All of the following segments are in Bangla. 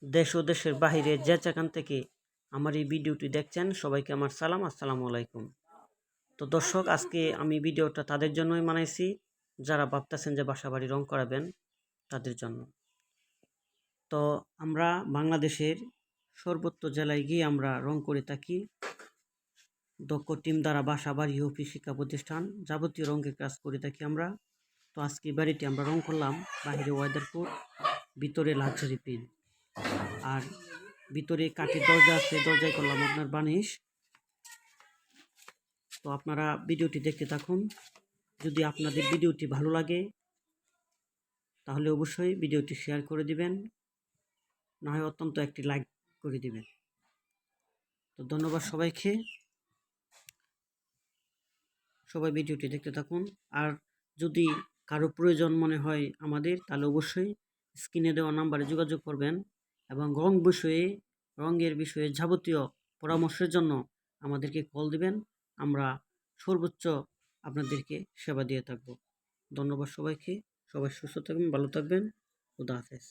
দেশ ও দেশের বাহিরে যে যেখান থেকে আমার এই ভিডিওটি দেখছেন সবাইকে আমার সালাম, আসসালামু আলাইকুম। তো দর্শক, আজকে আমি ভিডিওটা তাদের জন্যই বানাইছি যারা ভাবতেছেন যে বাসা বাড়ি রং করাবেন, তাদের জন্য। তো আমরা বাংলাদেশের সর্বত্র জেলায় গিয়ে আমরা রং করে থাকি। দক্ষ টিম দ্বারা বাসা বাড়ি, অফিস, শিক্ষা প্রতিষ্ঠান যাবতীয় রঙের কাজ করে থাকি আমরা। তো আজকে বাড়িটি আমরা রং করলাম, বাহিরে ওয়েদার কোড, ভিতরে লাক্সারি প্রিন্ট, আর ভিতরে কাঠের দরজা আছে, দরজায় করলাম আপনার বানিশ। তো আপনারা ভিডিওটি দেখতে থাকুন। যদি আপনাদের ভিডিওটি ভালো লাগে তাহলে অবশ্যই ভিডিওটি শেয়ার করে দিবেন, না হয় অত্যন্ত একটি লাইক করে দিবেন। তো ধন্যবাদ সবাইকে, সবাই ভিডিওটি দেখতে থাকুন। আর যদি কারো প্রয়োজন মনে হয় আমাদের, তাহলে অবশ্যই স্ক্রিনে দেওয়া নাম্বারে যোগাযোগ করবেন এবং রঙের বিষয়ে যাবতীয় পরামর্শের জন্য আমাদেরকে কল দিবেন। আমরা সর্বোচ্চ আপনাদেরকে সেবা দিয়ে থাকব। ধন্যবাদ সবাইকে, সবাই সুস্থ থাকবেন, ভালো থাকবেন। খুদা হাফেজ।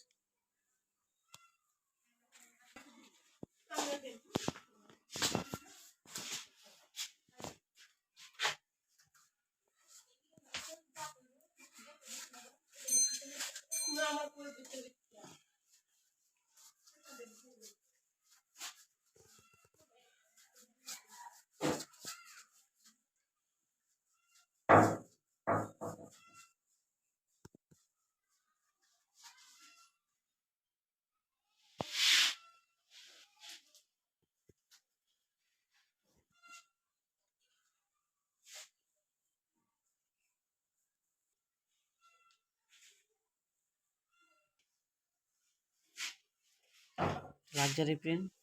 Luxury print.